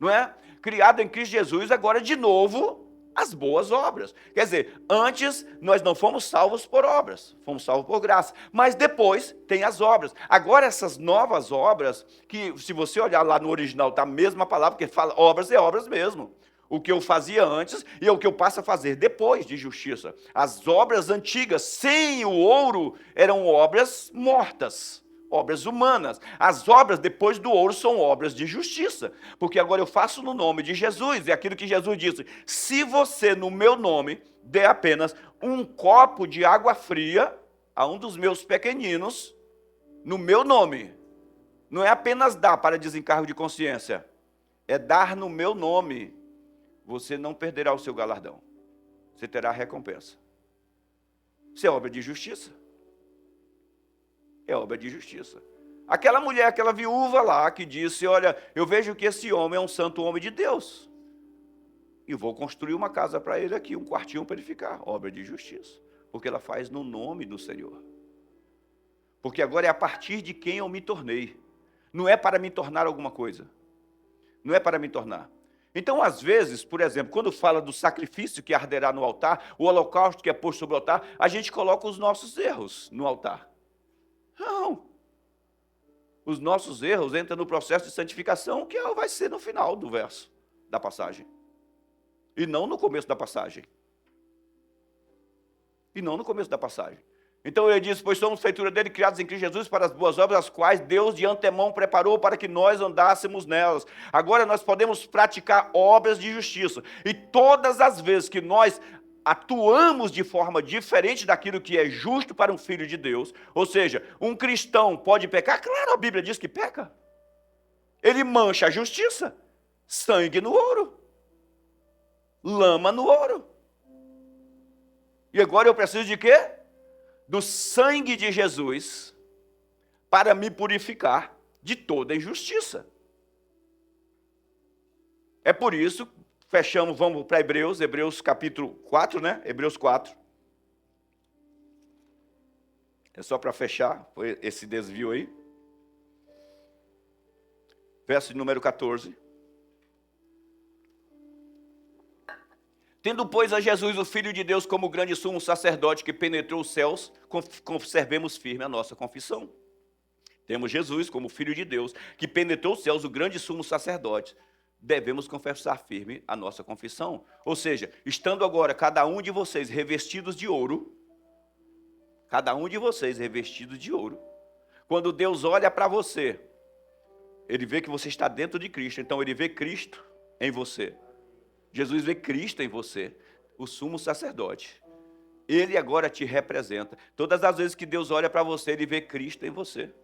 não é? Criado em Cristo Jesus, agora de novo, as boas obras. Quer dizer, antes nós não fomos salvos por obras, fomos salvos por graça. Mas depois tem as obras. Agora essas novas obras, que se você olhar lá no original, está a mesma palavra, porque fala obras é obras mesmo. O que eu fazia antes e o que eu passo a fazer depois de justiça. As obras antigas, sem o ouro, eram obras mortas, obras humanas. As obras depois do ouro são obras de justiça, porque agora eu faço no nome de Jesus, é aquilo que Jesus disse, se você no meu nome der apenas um copo de água fria a um dos meus pequeninos, no meu nome, não é apenas dar para desencargo de consciência, é dar no meu nome, você não perderá o seu galardão. Você terá recompensa. Isso é obra de justiça. É obra de justiça. Aquela mulher, aquela viúva lá que disse, olha, eu vejo que esse homem é um santo homem de Deus. E vou construir uma casa para ele aqui, um quartinho para ele ficar. Obra de justiça. Porque ela faz no nome do Senhor. Porque agora é a partir de quem eu me tornei. Não é para me tornar alguma coisa. Não é para me tornar. Então, às vezes, por exemplo, quando fala do sacrifício que arderá no altar, o holocausto que é posto sobre o altar, a gente coloca os nossos erros no altar. Não. Os nossos erros entram no processo de santificação, que vai ser no final do verso, da passagem. E não no começo da passagem. E não no começo da passagem. Então ele diz, pois somos feitura dele, criados em Cristo Jesus para as boas obras, as quais Deus de antemão preparou para que nós andássemos nelas. Agora nós podemos praticar obras de justiça. E todas as vezes que nós atuamos de forma diferente daquilo que é justo para um filho de Deus, ou seja, um cristão pode pecar? Claro, a Bíblia diz que peca. Ele mancha a justiça. Sangue no ouro. Lama no ouro. E agora eu preciso de quê? Do sangue de Jesus para me purificar de toda injustiça. É por isso, vamos para Hebreus capítulo 4, né? Hebreus 4. É só para fechar, foi esse desvio aí. Verso de número 14. Tendo, pois, a Jesus, o Filho de Deus, como grande sumo sacerdote que penetrou os céus, conservemos firme a nossa confissão. Temos Jesus como Filho de Deus, que penetrou os céus, o grande sumo sacerdote. Devemos confessar firme a nossa confissão. Ou seja, estando agora cada um de vocês revestidos de ouro, cada um de vocês revestidos de ouro, quando Deus olha para você, Ele vê que você está dentro de Cristo, então Ele vê Cristo em você. Jesus vê Cristo em você, o sumo sacerdote. Ele agora te representa. Todas as vezes que Deus olha para você, Ele vê Cristo em você.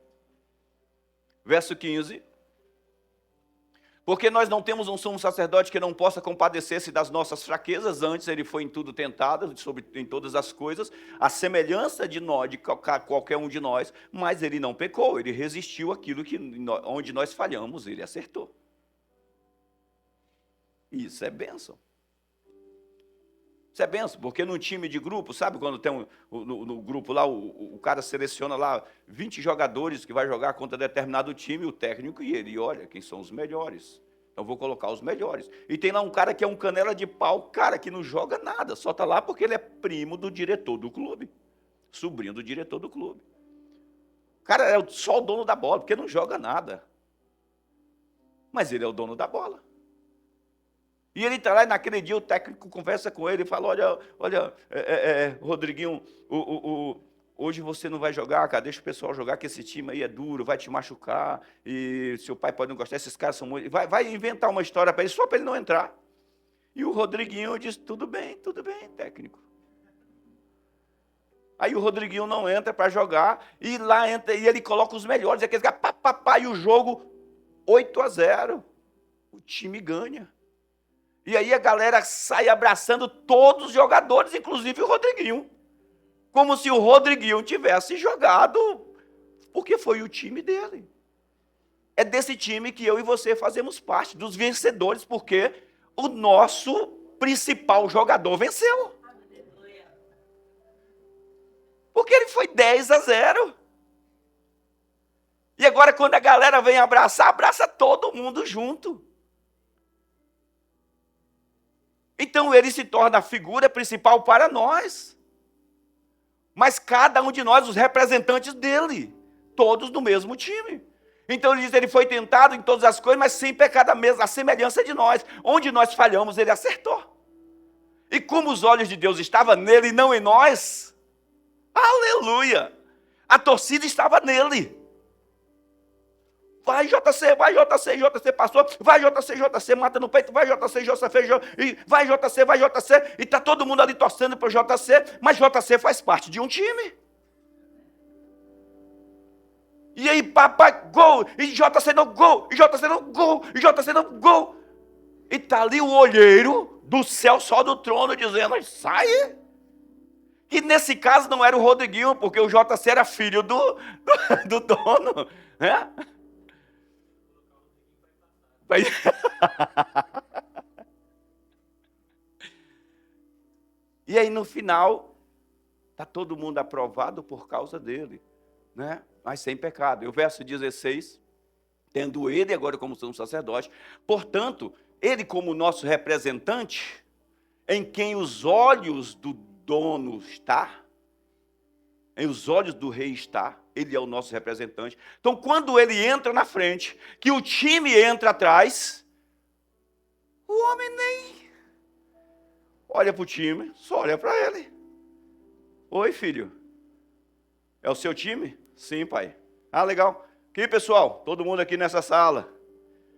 Verso 15. Porque nós não temos um sumo sacerdote que não possa compadecer-se das nossas fraquezas, antes ele foi em tudo tentado, em todas as coisas, a semelhança de nós, de qualquer um de nós, mas ele não pecou, ele resistiu àquilo onde nós falhamos, ele acertou. Isso é bênção. Isso é bênção, porque num time de grupo, sabe quando tem no grupo lá, o cara seleciona lá 20 jogadores que vai jogar contra determinado time, o técnico e ele olha quem são os melhores. Então vou colocar os melhores. E tem lá um cara que é um canela de pau, cara que não joga nada, só está lá porque ele é primo do diretor do clube, sobrinho do diretor do clube. O cara é só o dono da bola, porque não joga nada. Mas ele é o dono da bola. E ele está lá e naquele dia o técnico conversa com ele e fala, olha, Rodriguinho, hoje você não vai jogar, cara, deixa o pessoal jogar, que esse time aí é duro, vai te machucar, e seu pai pode não gostar, esses caras são muito... Vai inventar uma história para ele, só para ele não entrar. E o Rodriguinho diz, tudo bem, técnico. Aí o Rodriguinho não entra para jogar, e lá entra, e ele coloca os melhores, aqueles que pá, pá, pá, e o jogo 8-0. O time ganha. E aí a galera sai abraçando todos os jogadores, inclusive o Rodriguinho. Como se o Rodriguinho tivesse jogado, porque foi o time dele. É desse time que eu e você fazemos parte, dos vencedores, porque o nosso principal jogador venceu. Porque ele foi 10-0. E agora, quando a galera vem abraçar, abraça todo mundo junto. Então ele se torna a figura principal para nós. Mas cada um de nós, os representantes dele, todos do mesmo time. Então ele diz, ele foi tentado em todas as coisas, mas sem pecado a semelhança de nós. Onde nós falhamos, ele acertou. E como os olhos de Deus estavam nele e não em nós, aleluia, a torcida estava nele. Vai JC, JC passou, vai JC, mata no peito, vai JC, e vai JC, e está todo mundo ali torcendo para o JC, mas JC faz parte de um time. E aí, papai, gol, e JC não gol, e JC não gol, e JC não gol. E está ali o olheiro do céu, só do trono, dizendo, sai. Que nesse caso não era o Rodriguinho, porque o JC era filho do dono, né? E aí no final, está todo mundo aprovado por causa dele, né? Mas sem pecado. E o verso 16, tendo ele agora como sumo sacerdote, portanto, ele como nosso representante, em quem os olhos do dono está, em os olhos do rei está, ele é o nosso representante. Então, quando ele entra na frente, que o time entra atrás, o homem nem olha para o time, só olha para ele. Oi, filho. É o seu time? Sim, pai. Ah, legal. Aqui, pessoal, todo mundo aqui nessa sala.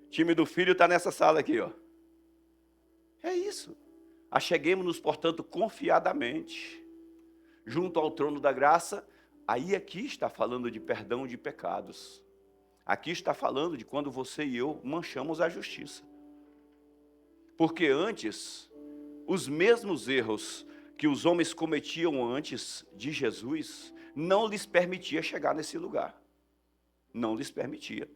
O time do filho está nessa sala aqui, ó. É isso. Acheguemos-nos, portanto, confiadamente, junto ao trono da graça. Aí aqui está falando de perdão de pecados. Aqui está falando de quando você e eu manchamos a justiça. Porque antes, os mesmos erros que os homens cometiam antes de Jesus, não lhes permitia chegar nesse lugar. Não lhes permitia.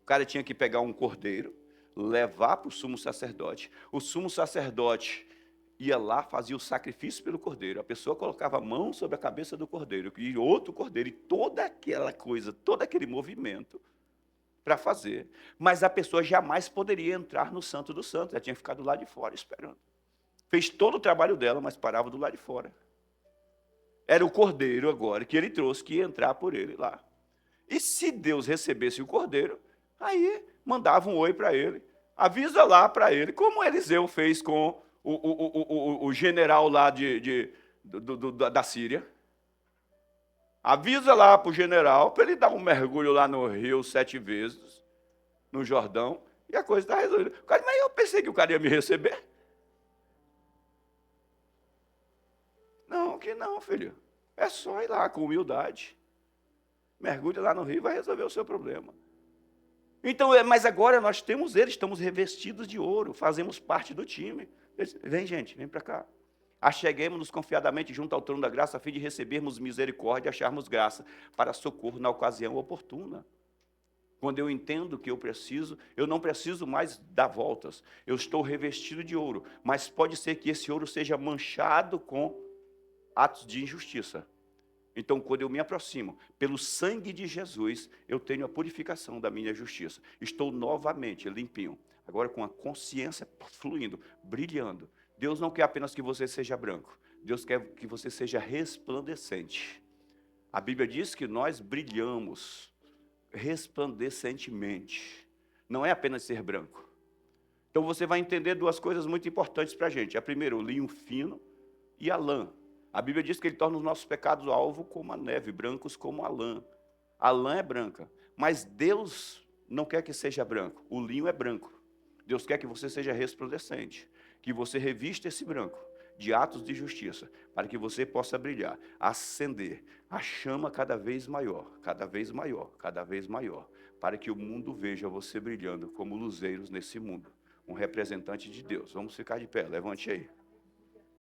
O cara tinha que pegar um cordeiro, levar para o sumo sacerdote. O sumo sacerdote ia lá, fazia o sacrifício pelo cordeiro. A pessoa colocava a mão sobre a cabeça do cordeiro, e outro cordeiro, e toda aquela coisa, todo aquele movimento para fazer. Mas a pessoa jamais poderia entrar no Santo dos Santos. Ela tinha ficado lá de fora esperando. Fez todo o trabalho dela, mas parava do lado de fora. Era o cordeiro agora que ele trouxe, que ia entrar por ele lá. E se Deus recebesse o cordeiro, aí mandava um oi para ele. Avisa lá para ele, como Eliseu fez com o general lá da Síria. Avisa lá para o general, para ele dar um mergulho lá no rio 7 vezes, no Jordão, e a coisa está resolvida. Mas eu pensei que o cara ia me receber. Não, que não, filho. É só ir lá com humildade. Mergulha lá no rio e vai resolver o seu problema. Então, mas agora nós temos ele, estamos revestidos de ouro, fazemos parte do time. Vem, gente, vem para cá. Acheguemos-nos confiadamente junto ao trono da graça, a fim de recebermos misericórdia e acharmos graça para socorro na ocasião oportuna. Quando eu entendo que eu não preciso mais dar voltas. Eu estou revestido de ouro, mas pode ser que esse ouro seja manchado com atos de injustiça. Então, quando eu me aproximo, pelo sangue de Jesus, eu tenho a purificação da minha justiça. Estou novamente limpinho, agora com a consciência fluindo, brilhando. Deus não quer apenas que você seja branco, Deus quer que você seja resplandecente. A Bíblia diz que nós brilhamos resplandecentemente. Não é apenas ser branco. Então, você vai entender duas coisas muito importantes para a gente. A primeira, o linho fino e a lã. A Bíblia diz que ele torna os nossos pecados alvo como a neve, brancos como a lã. A lã é branca, mas Deus não quer que seja branco. O linho é branco. Deus quer que você seja resplandecente, que você revista esse branco de atos de justiça, para que você possa brilhar, acender a chama cada vez maior, cada vez maior, cada vez maior, para que o mundo veja você brilhando como luzeiros nesse mundo, um representante de Deus. Vamos ficar de pé, levante aí.